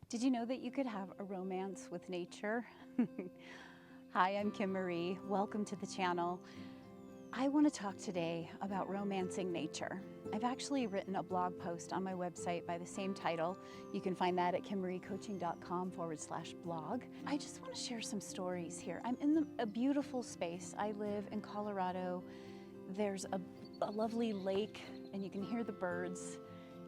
Did you know that you could have a romance with nature? Hi, I'm Kim Marie. Welcome to the channel. I want to talk today about romancing nature. I've actually written a blog post on my website by the same title. You can find that at kimmariecoaching.com/blog. I just want to share some stories here. I'm in a beautiful space. I live in Colorado. There's a lovely lake, and you can hear the birds.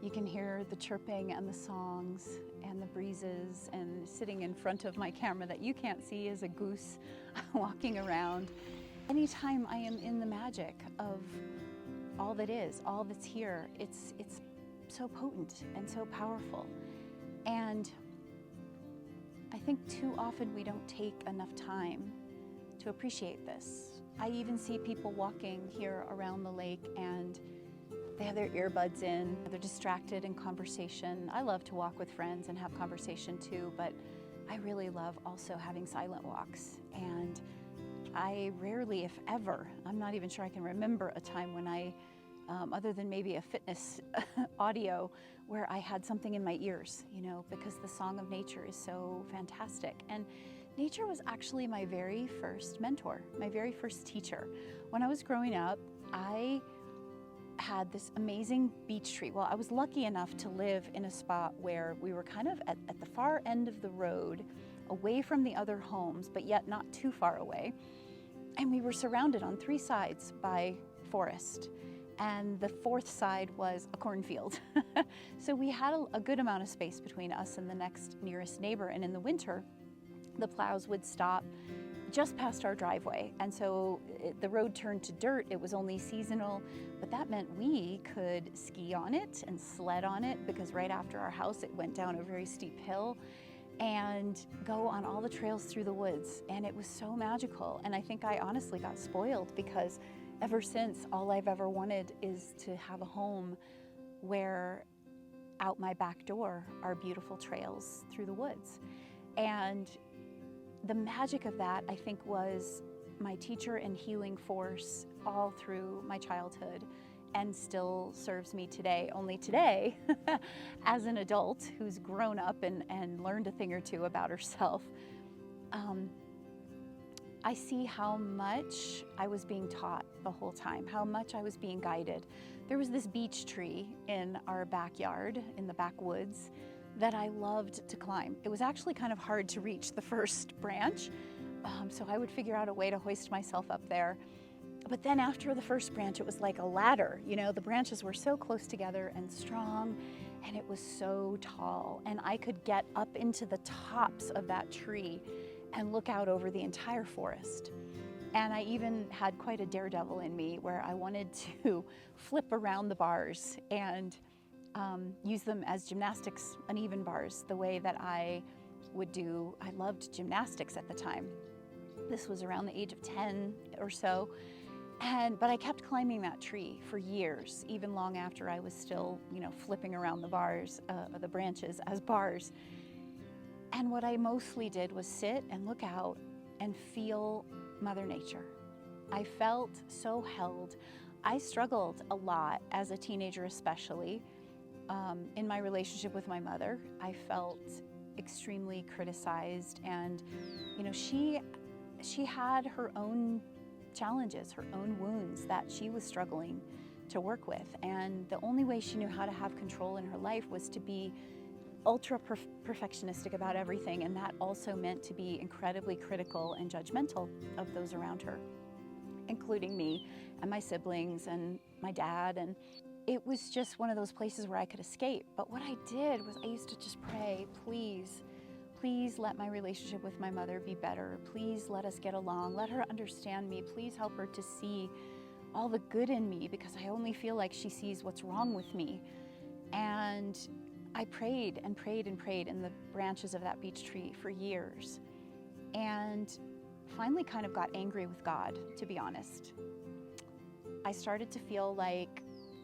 You can hear the chirping and the songs and the breezes, and sitting in front of my camera that you can't see is a goose walking around. Anytime I am in the magic of all that is, all that's here, it's so potent and so powerful. And I think too often we don't take enough time to appreciate this. I even see people walking here around the lake and they have their earbuds in, they're distracted in conversation. I love to walk with friends and have conversation too, but I really love also having silent walks. And I rarely, if ever, I'm not even sure I can remember a time when I, other than maybe a fitness audio, where I had something in my ears, because the song of nature is so fantastic. And nature was actually my very first mentor, my very first teacher. When I was growing up, I had this amazing beech tree. Well, I was lucky enough to live in a spot where we were kind of at the far end of the road, away from the other homes, but yet not too far away. And we were surrounded on 3 sides by forest. And the 4th side was a cornfield. So we had a good amount of space between us and the next nearest neighbor. And in the winter, the plows would stop just past our driveway. And so the road turned to dirt. It was only seasonal, but that meant we could ski on it and sled on it, because right after our house, it went down a very steep hill, and go on all the trails through the woods. And it was so magical. And I think I honestly got spoiled, because ever since, all I've ever wanted is to have a home where out my back door are beautiful trails through the woods. And the magic of that, I think, was my teacher and healing force all through my childhood, and still serves me today. Only today, as an adult who's grown up and learned a thing or two about herself, I see how much I was being taught the whole time, how much I was being guided. There was this beech tree in our backyard, in the backwoods, that I loved to climb. It was actually kind of hard to reach the first branch, so I would figure out a way to hoist myself up there. But then after the first branch, it was like a ladder. The branches were so close together and strong, and it was so tall. And I could get up into the tops of that tree and look out over the entire forest. And I even had quite a daredevil in me, where I wanted to flip around the bars and use them as gymnastics, uneven bars, the way that I would do. I loved gymnastics at the time. This was around the age of 10 or so. But I kept climbing that tree for years, even long after I was still, flipping around the bars, the branches as bars. And what I mostly did was sit and look out and feel Mother Nature. I felt so held. I struggled a lot as a teenager, especially. In my relationship with my mother, I felt extremely criticized, and she had her own challenges, her own wounds that she was struggling to work with, and the only way she knew how to have control in her life was to be ultra perfectionistic about everything, and that also meant to be incredibly critical and judgmental of those around her, including me and my siblings and my dad. And it was just one of those places where I could escape. But what I did was I used to just pray, please let my relationship with my mother be better. Please let us get along. Let her understand me. Please help her to see all the good in me, because I only feel like she sees what's wrong with me. And I prayed and prayed and prayed in the branches of that beech tree for years. And finally kind of got angry with God, to be honest. I started to feel like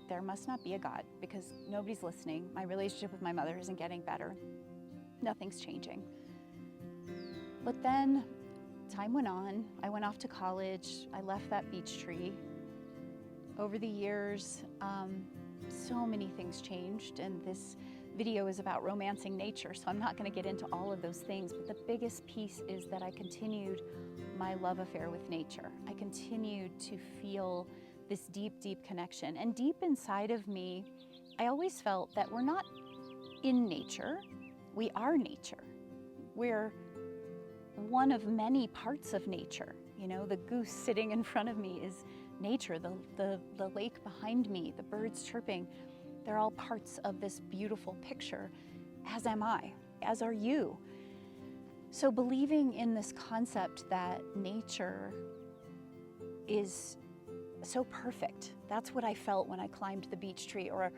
there must not be a God, because nobody's listening. My relationship with my mother isn't getting better. Nothing's changing. But then time went on. I went off to college. I left that beech tree. Over the years, so many things changed, and video is about romancing nature, so I'm not going to get into all of those things, but the biggest piece is that I continued my love affair with nature. I continued to feel this deep, deep connection. And deep inside of me, I always felt that we're not in nature, we are nature. We're one of many parts of nature. You know, the goose sitting in front of me is nature, the lake behind me, the birds chirping, they're all parts of this beautiful picture, as am I, as are you. So believing in this concept that nature is so perfect, that's what I felt when I climbed the beech tree, or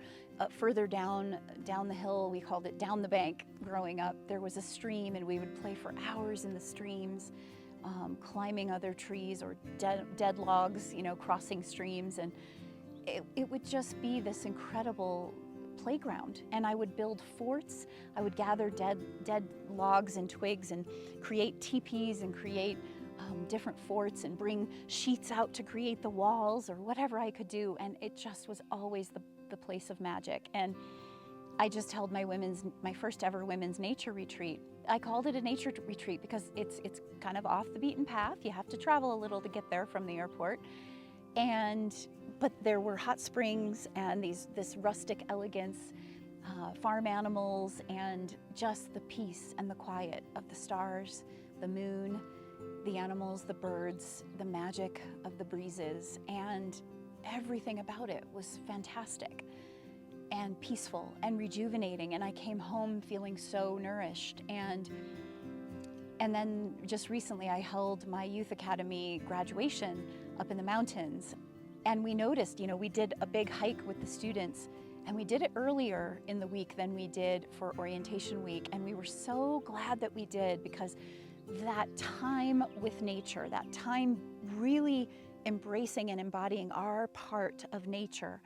further down the hill, we called it down the bank growing up. There was a stream and we would play for hours in the streams, climbing other trees or dead logs, you know, crossing streams. And it would just be this incredible playground. And I would build forts. I would gather dead logs and twigs and create teepees and create different forts and bring sheets out to create the walls or whatever I could do. And it just was always the place of magic. And I just held my first ever women's nature retreat. I called it a nature retreat because it's kind of off the beaten path. You have to travel a little to get there from the airport. But there were hot springs and this rustic elegance, farm animals, and just the peace and the quiet of the stars, the moon, the animals, the birds, the magic of the breezes, and everything about it was fantastic and peaceful and rejuvenating. And I came home feeling so nourished. And then just recently I held my youth academy graduation up in the mountains. And we noticed, you know, we did a big hike with the students, and we did it earlier in the week than we did for orientation week. And we were so glad that we did, because that time with nature, that time really embracing and embodying our part of nature,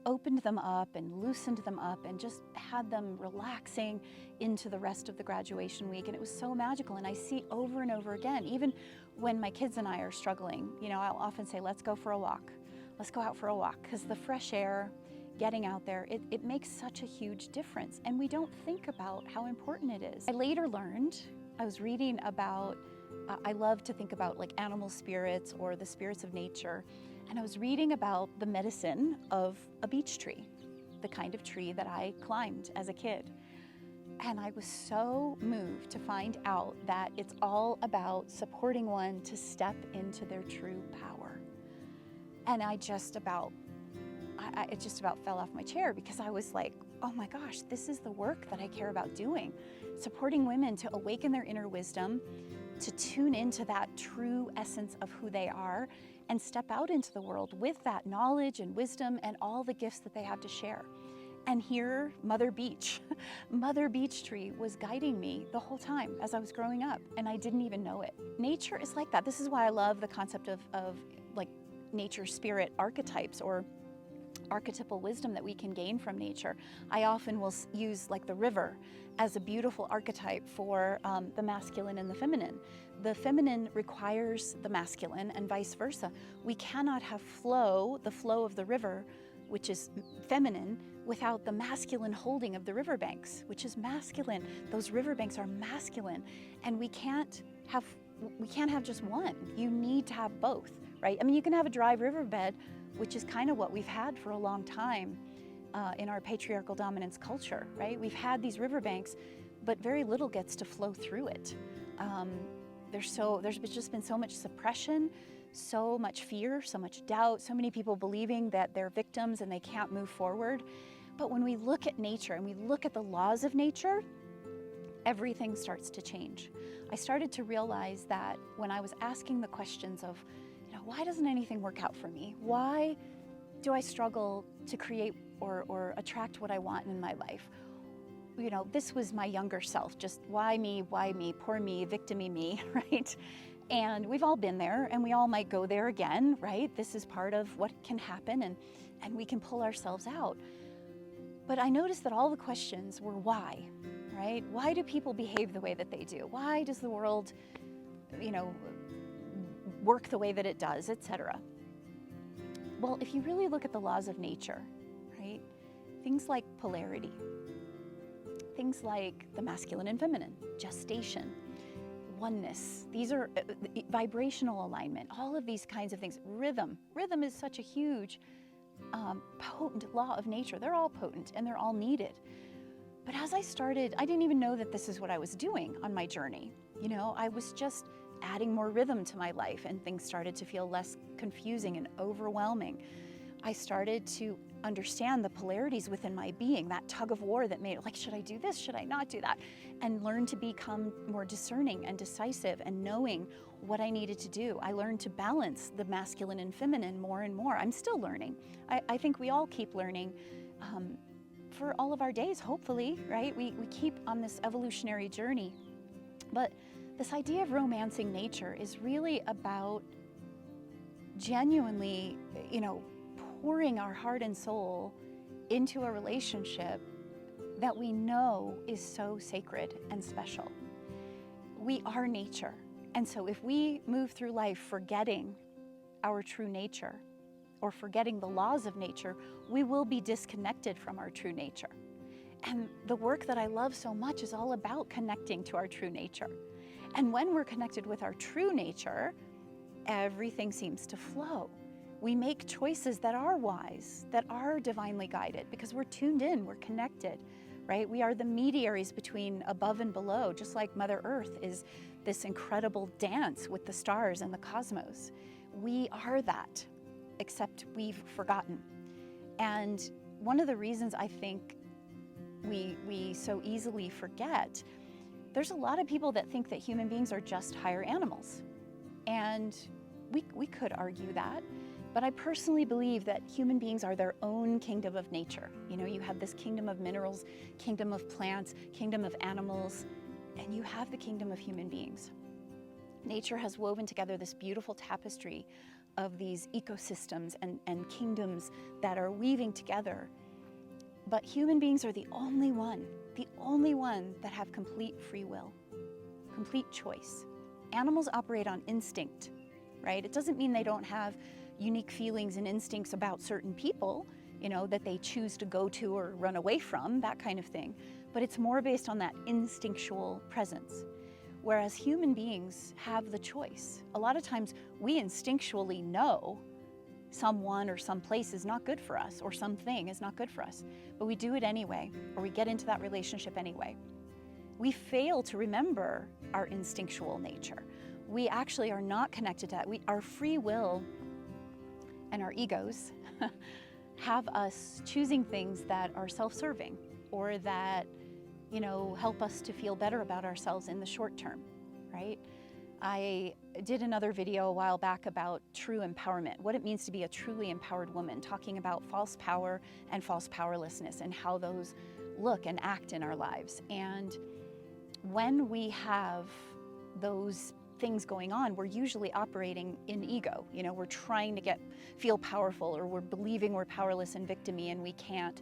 opened them up and loosened them up and just had them relaxing into the rest of the graduation week. And it was so magical. And I see over and over again, even when my kids and I are struggling, you know, I'll often say, let's go for a walk. Let's go out for a walk, because the fresh air, getting out there, it makes such a huge difference. And we don't think about how important it is. I later learned, I was reading about, I love to think about like animal spirits or the spirits of nature. And I was reading about the medicine of a beech tree, the kind of tree that I climbed as a kid. And I was so moved to find out that it's all about supporting one to step into their true power. And it just about fell off my chair, because I was like, oh my gosh, this is the work that I care about doing. Supporting women to awaken their inner wisdom, to tune into that true essence of who they are, and step out into the world with that knowledge and wisdom and all the gifts that they have to share. And here, Mother Beech Tree was guiding me the whole time as I was growing up, and I didn't even know it. Nature is like that. This is why I love the concept of like nature spirit archetypes, or archetypal wisdom that we can gain from nature. I often will use like the river as a beautiful archetype for the masculine and the feminine. The feminine requires the masculine and vice versa. We cannot have the flow of the river, which is feminine, without the masculine holding of the riverbanks, which is masculine. Those riverbanks are masculine, and we can't have just one. You need to have both, right? I mean, you can have a dry riverbed, which is kind of what we've had for a long time in our patriarchal dominance culture, right? We've had these riverbanks, but very little gets to flow through it. There's just been so much suppression, so much fear, so much doubt, so many people believing that they're victims and they can't move forward. But when we look at nature and we look at the laws of nature, everything starts to change. I started to realize that when I was asking the questions of, why doesn't anything work out for me? Why do I struggle to create or attract what I want in my life? This was my younger self, just why me, poor me, victim-y me, right? And we've all been there, and we all might go there again, right? This is part of what can happen, and we can pull ourselves out. But I noticed that all the questions were why, right? Why do people behave the way that they do? Why does the world, work the way that it does, etc.? Well, if you really look at the laws of nature, right? Things like polarity, things like the masculine and feminine, gestation, oneness. These are vibrational alignment, all of these kinds of things. Rhythm. Rhythm is such a huge, potent law of nature. They're all potent and they're all needed. But as I started, I didn't even know that this is what I was doing on my journey. You know, I was just adding more rhythm to my life and things started to feel less confusing and overwhelming. I started to understand the polarities within my being, that tug of war that made it like, should I do this? Should I not do that? And learn to become more discerning and decisive and knowing what I needed to do. I learned to balance the masculine and feminine more and more. I'm still learning. I think we all keep learning for all of our days, hopefully, right? We keep on this evolutionary journey. But this idea of romancing nature is really about genuinely, pouring our heart and soul into a relationship that we know is so sacred and special. We are nature. And so if we move through life forgetting our true nature or forgetting the laws of nature, we will be disconnected from our true nature. And the work that I love so much is all about connecting to our true nature. And when we're connected with our true nature, everything seems to flow. We make choices that are wise, that are divinely guided, because we're tuned in, we're connected, right? We are the mediaries between above and below, just like Mother Earth is this incredible dance with the stars and the cosmos. We are that, except we've forgotten. And one of the reasons I think we so easily forget, there's a lot of people that think that human beings are just higher animals. And we could argue that. But I personally believe that human beings are their own kingdom of nature. You have this kingdom of minerals, kingdom of plants, kingdom of animals, and you have the kingdom of human beings. Nature has woven together this beautiful tapestry of these ecosystems and kingdoms that are weaving together. But human beings are the only one that have complete free will, complete choice. Animals operate on instinct, right? It doesn't mean they don't have unique feelings and instincts about certain people, that they choose to go to or run away from, that kind of thing. But it's more based on that instinctual presence. Whereas human beings have the choice. A lot of times we instinctually know someone or some place is not good for us or something is not good for us, but we do it anyway, or we get into that relationship anyway. We fail to remember our instinctual nature. We actually are not connected to that. Our free will and our egos have us choosing things that are self-serving or that, help us to feel better about ourselves in the short term, right? I did another video a while back about true empowerment, what it means to be a truly empowered woman, talking about false power and false powerlessness and how those look and act in our lives. And when we have those things going on, we're usually operating in ego. We're trying to feel powerful, or we're believing we're powerless and victim-y and we can't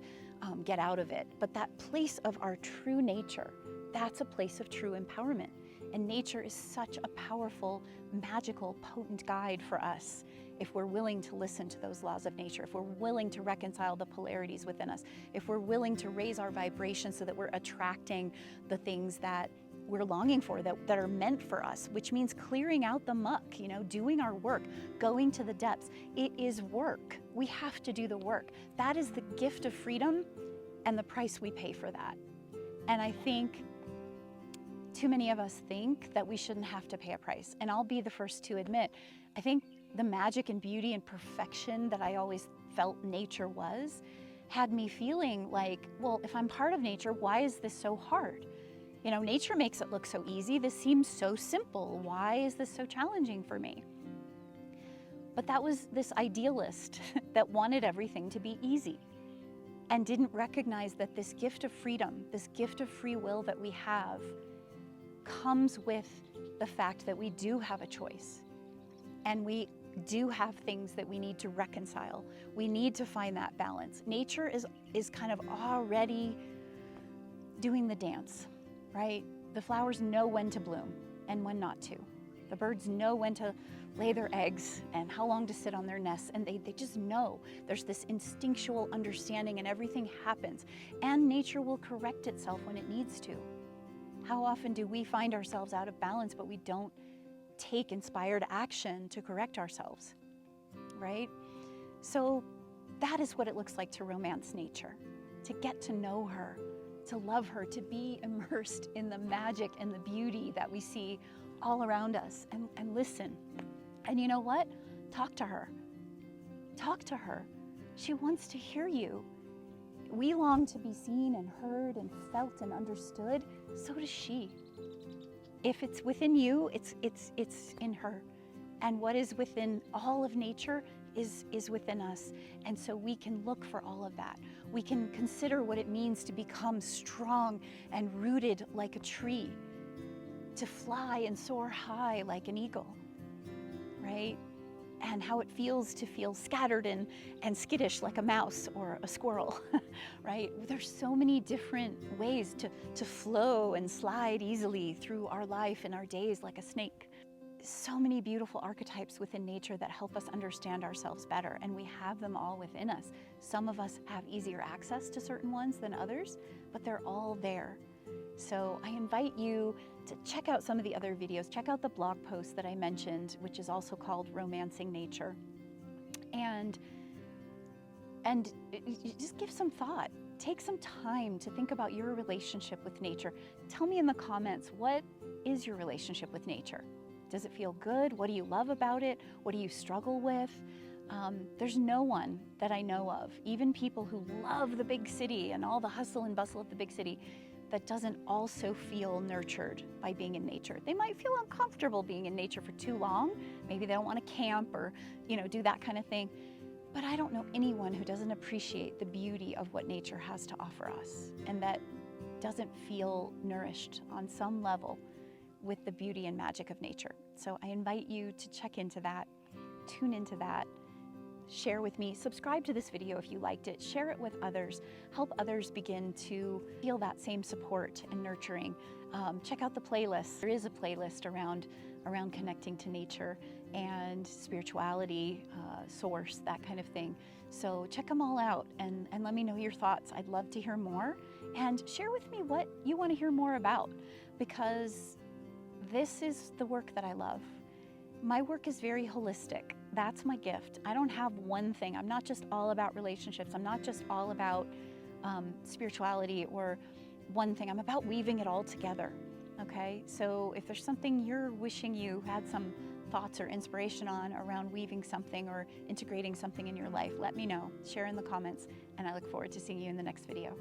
get out of it. But that place of our true nature, that's a place of true empowerment. And nature is such a powerful, magical, potent guide for us if we're willing to listen to those laws of nature, if we're willing to reconcile the polarities within us, if we're willing to raise our vibration so that we're attracting the things that we're longing for, that are meant for us, which means clearing out the muck, doing our work, going to the depths. It is work. We have to do the work. That is the gift of freedom and the price we pay for that. And I think too many of us think that we shouldn't have to pay a price. And I'll be the first to admit, I think the magic and beauty and perfection that I always felt nature was, had me feeling like, well, if I'm part of nature, why is this so hard? Nature makes it look so easy. This seems so simple. Why is this so challenging for me? But that was this idealist that wanted everything to be easy and didn't recognize that this gift of freedom, this gift of free will that we have, comes with the fact that we do have a choice and we do have things that we need to reconcile. We need to find that balance. Nature is kind of already doing the dance, right? The flowers know when to bloom and when not to. The birds know when to lay their eggs and how long to sit on their nests, and they just know. There's this instinctual understanding, and everything happens. And nature will correct itself when it needs to. How often do we find ourselves out of balance, but we don't take inspired action to correct ourselves, right? So that is what it looks like to romance nature, to get to know her, to love her, to be immersed in the magic and the beauty that we see all around us, and listen. And you know what? Talk to her. Talk to her. She wants to hear you. We long to be seen and heard and felt and understood. So does she. If it's within you, it's in her. And what is within all of nature is within us. And so we can look for all of that. We can consider what it means to become strong and rooted like a tree, to fly and soar high like an eagle, right? And how it feels to feel scattered and skittish like a mouse or a squirrel, right? There's so many different ways to flow and slide easily through our life and our days like a snake. So many beautiful archetypes within nature that help us understand ourselves better, and we have them all within us. Some of us have easier access to certain ones than others, but they're all there. So I invite you to check out some of the other videos. Check out the blog post that I mentioned, which is also called Romancing Nature. And just give some thought. Take some time to think about your relationship with nature. Tell me in the comments, what is your relationship with nature? Does it feel good? What do you love about it? What do you struggle with? There's no one that I know of, even people who love the big city and all the hustle and bustle of the big city, that doesn't also feel nurtured by being in nature. They might feel uncomfortable being in nature for too long. Maybe they don't want to camp or, do that kind of thing. But I don't know anyone who doesn't appreciate the beauty of what nature has to offer us, and that doesn't feel nourished on some level with the beauty and magic of nature. So I invite you to check into that, tune into that, share with me, subscribe to this video if you liked it, share it with others, help others begin to feel that same support and nurturing. Check out the playlist. There is a playlist around connecting to nature and spirituality, source, that kind of thing. So check them all out and let me know your thoughts. I'd love to hear more, and share with me what you want to hear more about, because this is the work that I love. My work is very holistic. That's my gift. I don't have one thing. I'm not just all about relationships. I'm not just all about spirituality or one thing. I'm about weaving it all together, okay? So if there's something you're wishing you had some thoughts or inspiration on around weaving something or integrating something in your life, let me know. Share in the comments, and I look forward to seeing you in the next video.